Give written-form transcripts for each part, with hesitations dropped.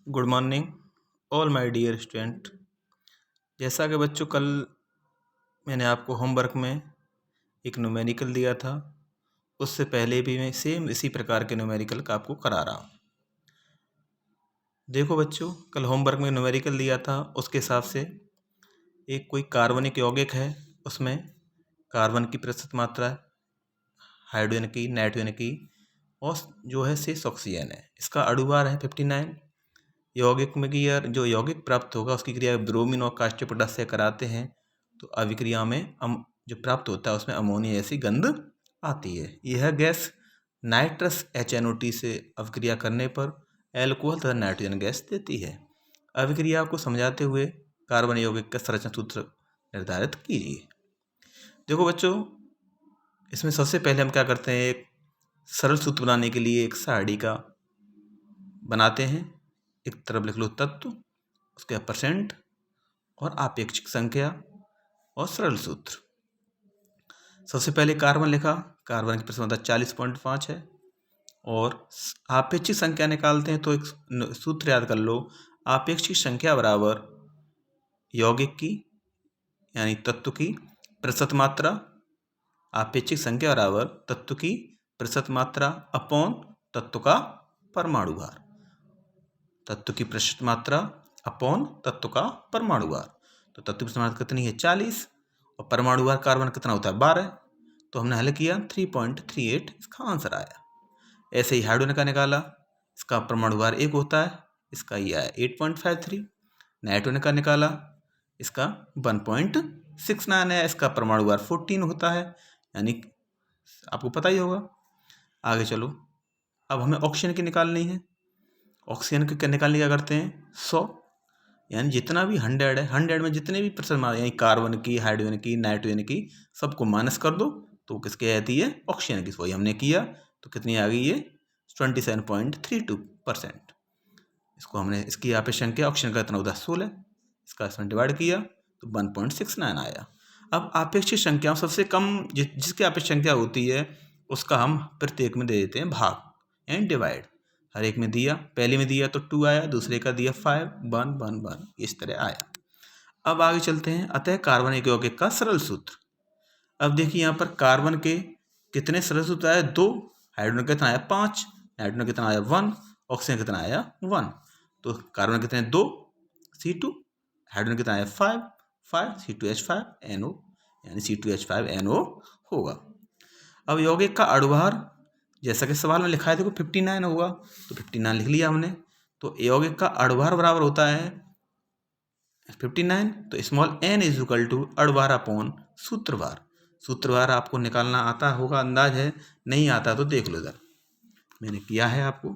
Good morning all my dear student. जैसा कि बच्चों कल मैंने आपको होमवर्क में एक न्यूमेरिकल दिया था, उससे पहले भी मैं सेम इसी प्रकार के न्यूमेरिकल का आपको करा रहा हूँ। देखो बच्चों, कल होमवर्क में न्यूमेरिकल दिया था, उसके हिसाब से एक कोई कार्बनिक यौगिक है, उसमें कार्बन की प्रतिशत मात्रा, हाइड्रोजन की, नाइट्रोजन की और जो है शेष ऑक्सीजन है। इसका अणुभार है 59। यौगिक में की यार जो यौगिक प्राप्त होगा उसकी क्रिया ब्रोमीन और कास्टिक पोटाश से कराते हैं तो अभिक्रिया में जो प्राप्त होता है उसमें अमोनिया जैसी गंध आती है। यह गैस नाइट्रस HNO2 से अभिक्रिया करने पर एल्कोहल तथा नाइट्रोजन गैस देती है। अभिक्रिया को समझाते हुए कार्बन यौगिक का संरचना सूत्र निर्धारित कीजिए। देखो बच्चों, इसमें सबसे पहले हम क्या करते हैं, एक सरल सूत्र बनाने के लिए एक सारणी का बनाते हैं। एक तरफ लिख लो तत्व, उसके परसेंट और आपेक्षिक संख्या और सरल सूत्र। सबसे पहले कार्बन लिखा, कार्बन की प्रतिशत 40.5 है और आपेक्षिक संख्या निकालते हैं तो एक सूत्र याद कर लो, आपेक्षिक संख्या बराबर यौगिक की यानी तत्व की प्रतिशत मात्रा, आपेक्षिक संख्या बराबर तत्व की प्रतिशत मात्रा अपॉन तत्व का परमाणु भार, तत्व की प्रतिशत मात्रा अपॉन तत्व का परमाणु भार। तो तत्व की मात्रा कितनी है 40 और परमाणु भार कार्बन कितना होता है 12। तो हमने हल किया 3.38 इसका आंसर आया। ऐसे ही हाइड्रोजन का निकाला, इसका परमाणु भार 1 होता है, इसका ये आया 8.53। नाइट्रोजन का निकाला, इसका 1.69 है, इसका परमाणु भार 14 होता है, यानी आपको पता ही होगा। आगे चलो, अब हमें ऑक्सीजन की निकालनी है। ऑक्सीजन की निकालने क्या करते हैं 100, यानी जितना भी 100 है, 100 में जितने भी प्रतिशत मात्रा यानी कार्बन की, हाइड्रोजन की, नाइट्रोजन की सबको माइनस कर दो तो किसके आती है ऑक्सीजन की। वही हमने किया तो कितनी आ गई ये 27.32%। इसको हमने इसकी आपेक्षिक संख्या ऑक्सीजन का इतना होता है 16, इसका इसमें डिवाइड किया तो 1.69 आया। अब आपेक्षिक संख्या सबसे कम जिसकी आपेक्षिक संख्या होती है उसका हम प्रत्येक में दे देते हैं भाग यानी डिवाइड। हर एक में दिया, पहले में दिया तो 2 आया, दूसरे का दिया 5, 1 1 1 इस तरह आया। अब आगे चलते हैं। अतः कार्बनिक यौगिक का सरल सूत्र। अब देखिए यहाँ पर कार्बन के कितने सरल सूत्र आए 2, हाइड्रोजन कितना आया 5, नाइट्रोजन कितना आया 1, ऑक्सीजन कितना आया 1। तो कार्बन कितने 2 C2, हाइड्रोजन कितना आया 5 C2H5NO यानी C2H5NO होगा। अब यौगिक का अणुभार जैसा कि सवाल में लिखा है देखो 59 होगा, तो 59 लिख लिया हमने। तो यौगिक का अणुभार बराबर होता है 59, तो small n is equal to अणुभार अपॉन सूत्रभार। सूत्रभार आपको निकालना आता होगा, अंदाज है, नहीं आता तो देख लो इधर मैंने किया है आपको।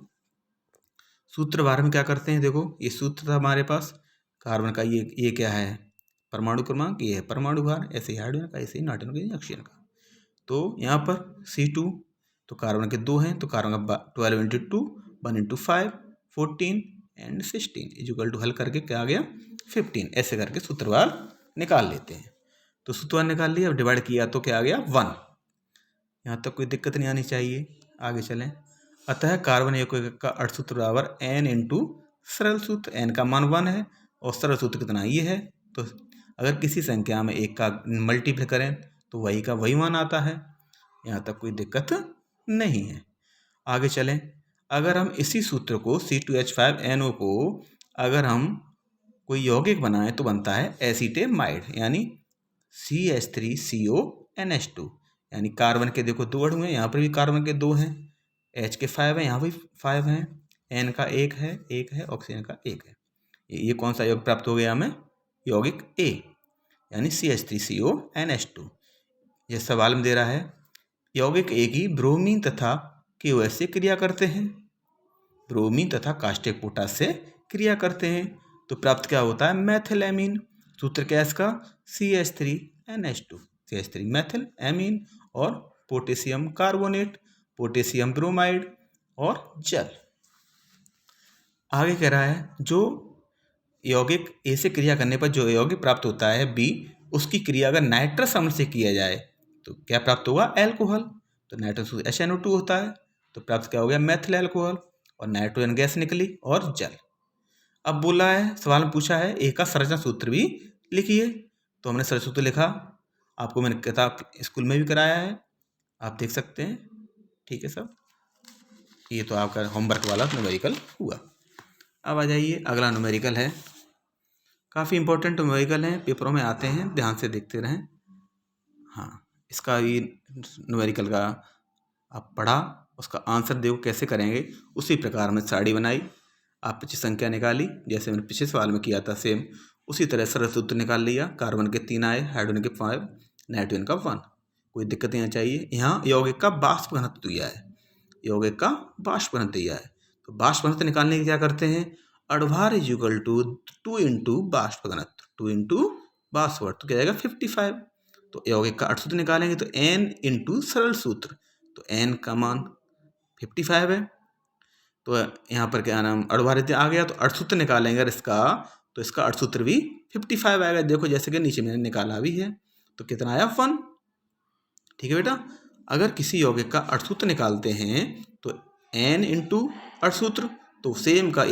सूत्रभार में क्या करते हैं, देखो ये सूत्र था हमारे पास कार्बन का, ये क्या है परमाणु क्रमांक, ये है परमाणु भार, ऐसे ही हाइड्रोजन का, ऐसे ही नाइट्रोजन का, ऑक्सीजन का। तो यहाँ पर C2 तो कार्बन के 2 हैं, तो कार्बन का 12 into 2 1 into 5 14 and 16 equal to हल करके क्या आ गया 15। ऐसे करके सूत्रभार निकाल लेते हैं। तो सूत्रभार निकाल लिया, अब डिवाइड किया तो क्या आ गया 1। यहाँ तक कोई दिक्कत नहीं आनी चाहिए। आगे चलें। अतः कार्बन यौगिक का अर्ध सूत्र बराबर n इंटू सरल सूत्र, n का मान 1 है और सरल सूत्र कितना ये है। तो अगर किसी संख्या में एक का मल्टीप्लाई करें तो वही का वही मान आता है, यहाँ तक कोई दिक्कत नहीं है। आगे चलें। अगर हम इसी सूत्र को C2H5NO को अगर हम कोई यौगिक बनाएं तो बनता है एसीटेमाइड यानी CH3CONH2, यानी कार्बन के देखो 2 अणु हैं, यहाँ पर भी कार्बन के 2 हैं, H के 5 हैं, यहाँ भी 5 हैं, N का 1 है, ऑक्सीजन का 1 है। ये कौन सा यौगिक प्राप्त हो गया हमें, यौगिक A यानी CH3CONH2। यह सवाल में दे रहा है यौगिक A की ब्रोमीन तथा KOH से क्रिया करते हैं, ब्रोमीन तथा कास्टिक पोटाश से क्रिया करते हैं, तो प्राप्त क्या होता है मैथिलएमीन। सूत्र क्या है इसका CH3NH2, CH3 मैथिल एमीन और पोटेशियम कार्बोनेट, पोटेशियम ब्रोमाइड और जल। आगे कह रहा है जो यौगिक A से क्रिया करने पर जो यौगिक प्राप्त होता है B, उसकी क्रिया अगर नाइट्रस अम्ल से किया जाए तो क्या प्राप्त होगा एल्कोहल। तो नाइट्रस HNO2 होता है, तो प्राप्त क्या हो गया मैथिल एल्कोहल और नाइट्रोजन गैस निकली और जल। अब बोला है, सवाल में पूछा है ए का संरचना सूत्र भी लिखिए। तो हमने संरचना सूत्र लिखा, आपको मैंने किताब स्कूल में भी कराया है, आप देख सकते हैं। ठीक है सब, ये तो आपका होमवर्क वाला न्यूमेरिकल हुआ। अब आ जाइए, अगला न्यूमेरिकल है, काफ़ी इंपॉर्टेंट न्यूमेरिकल है, पेपरों में आते हैं, ध्यान से देखते रहें। हाँ, इसका ये न्यूमेरिकल का आप पढ़ा, उसका आंसर देखो कैसे करेंगे, उसी प्रकार में साड़ी बनाई, आप पिछली संख्या निकाली, जैसे मैंने पिछले सवाल में किया था सेम उसी तरह सरल सूत्र निकाल लिया। कार्बन के 3 आए, हाइड्रोजन के 5, नाइट्रोजन का 1। कोई दिक्कत नहीं चाहिए। यहाँ यौगिक का बाष्प घनत्व दिया है, यौगिक का बाष्प घनत्व दिया है। तो बाष्प घनत्व निकालने के क्या करते हैं, अड़भार इज इक्वल टू 2 इंटू बाष्प घनत्व, 2 इंटू बाष्प घनत्व, तो क्या जाएगा 55। तो यौगिक का अर्धसूत्र निकालेंगे तो n इंटू सरल सूत्र, तो n का मान 55 है। तो यहाँ पर क्या नाम अड़भारित आ गया, तो अर्धसूत्र निकालेंगे अगर इसका, तो इसका अर्धसूत्र भी 55 आएगा। देखो जैसे कि नीचे मैंने निकाला भी है, तो कितना आया 1। ठीक है बेटा, अगर किसी यौगिक का अर्धसूत्र निकालते हैं तो n इंटू अर्धसूत्र, तो सेम का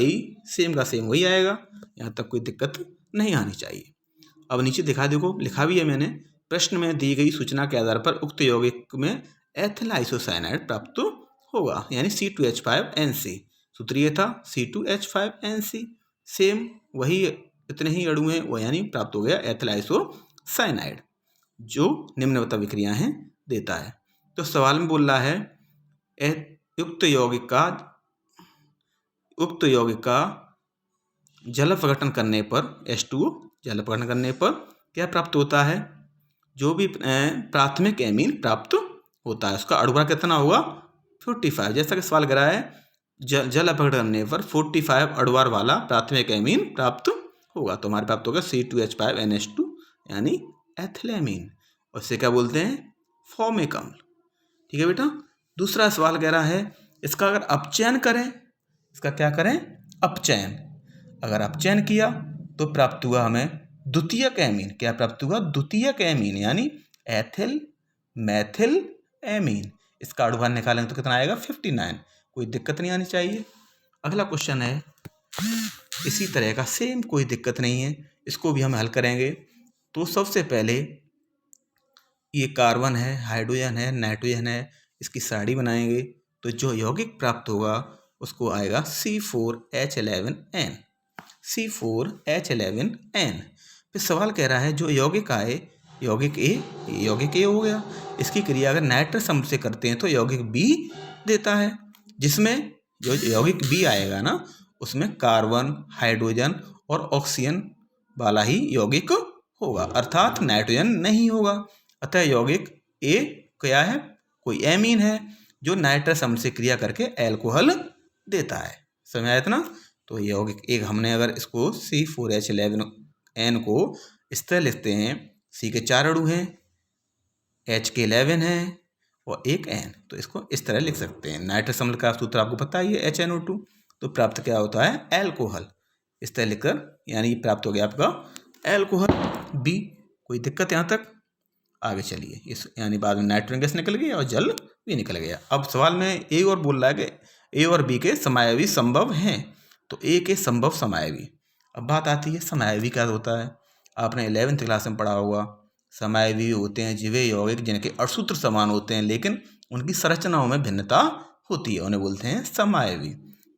सेम वही आएगा। यहाँ तक कोई दिक्कत नहीं आनी चाहिए। अब नीचे दिखा, देखो लिखा भी है मैंने, प्रश्न में दी गई सूचना के आधार पर उक्त यौगिक में एथिल आइसोसाइनाइड प्राप्त होगा, यानी C2H5NC। सूत्र ये था C2H5NC, सेम वही इतने ही अणु हैं वो, यानी प्राप्त हो गया एथिल आइसोसाइनाइड, जो निम्नवत विक्रिया हैं देता है। तो सवाल में बोल रहा है उक्त यौगिक का जल अपघटन करने पर H2O जल अपघटन करने पर क्या प्राप्त होता है, जो भी प्राथमिक एमीन प्राप्त होता है उसका अणुभार कितना होगा 45। जैसा कि सवाल करा है, जल अपघटन करने पर 45 अणुभार वाला प्राथमिक एमीन प्राप्त होगा, तो हमारे प्राप्त होगा C2H5NH2 यानी एथिलेमीन, और इसे क्या बोलते हैं, फॉर्मिक अम्ल। ठीक है बेटा, दूसरा सवाल कह रहा है इसका अगर अपचयन करें, इसका क्या करें, अपचयन। अगर अपचयन किया तो प्राप्त हुआ हमें द्वितीयक एमीन। क्या प्राप्त हुआ, द्वितीयक एमीन, यानी एथिल मैथिल एमीन। इसका अणुभार निकालेंगे तो कितना आएगा 59। कोई दिक्कत नहीं आनी चाहिए। अगला क्वेश्चन है इसी तरह का, सेम, कोई दिक्कत नहीं है, इसको भी हम हल करेंगे। तो सबसे पहले ये कार्बन है, हाइड्रोजन है, नाइट्रोजन है, इसकी साड़ी बनाएंगे, तो जो यौगिक प्राप्त होगा उसको आएगा C4H11N, C4H11N। फिर सवाल कह रहा है जो यौगिक आए, यौगिक ए हो गया, इसकी क्रिया अगर नाइट्रस अम्ल से करते हैं तो यौगिक बी देता है, जिसमें जो यौगिक बी आएगा ना, उसमें कार्बन, हाइड्रोजन और ऑक्सीजन वाला ही यौगिक होगा, अर्थात नाइट्रोजन नहीं होगा। अतः यौगिक ए क्या है, कोई एमीन है जो नाइट्रस अम्ल से क्रिया करके एल्कोहल देता है। समझ आया ना। तो यौगिक एक हमने अगर इसको C4H11N को इस तरह लिखते हैं, C के 4 अणु हैं, H के 11 हैं और एक N, तो इसको इस तरह लिख सकते हैं। नाइट्रस अम्ल का सूत्र आपको पता ही है HNO2, तो प्राप्त क्या होता है, एल्कोहल। इस तरह लिखकर यानी प्राप्त हो गया आपका एल्कोहल बी। कोई दिक्कत यहाँ तक, आगे चलिए। इस यानी बाद में नाइट्रोजन गैस निकल गई और जल भी निकल गया। अब सवाल में ए और बोल रहा है कि ए और बी के समायवी संभव हैं, तो ए के संभव समायवी। अब बात आती है समायवी क्या होता है, आपने 11th क्लास में पढ़ा होगा। समायवी होते हैं वे यौगिक जिनके अणुसूत्र समान होते हैं लेकिन उनकी संरचनाओं में भिन्नता होती है, उन्हें बोलते हैं समायवी।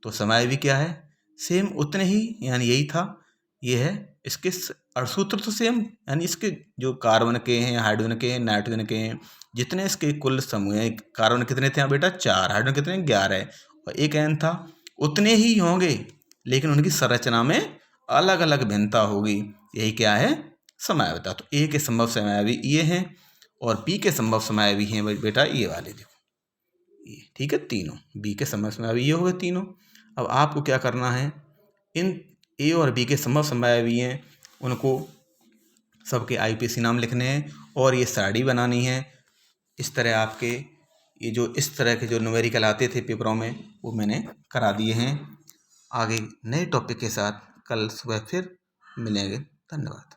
तो समायवी क्या है, सेम उतने ही, यानी यही था, ये है, इसके अणुसूत्र तो सेम, यानी इसके जो कार्बन के हैं, हाइड्रोजन के हैं, नाइट्रोजन के हैं, जितने इसके कुल समूह हैं, कार्बन कितने थे बेटा 4, हाइड्रोजन कितने 11 और एक N था, उतने ही होंगे लेकिन उनकी संरचना में अलग अलग भिन्नता होगी। यही क्या है, समायविता। तो ए के संभव समायवी ये हैं और बी के संभव समायवी हैं बेटा ये वाले, देखो ये, ठीक है, तीनों। बी के संभव समायवी ये हो गए तीनों। अब आपको क्या करना है, इन ए और बी के संभव समायवी हैं उनको सबके IPC नाम लिखने हैं और ये साड़ी बनानी है। इस तरह आपके ये जो इस तरह के जो न्यूमेरिकल आते थे पेपरों में वो मैंने करा दिए हैं। आगे नए टॉपिक के साथ कल सुबह फिर मिलेंगे। धन्यवाद।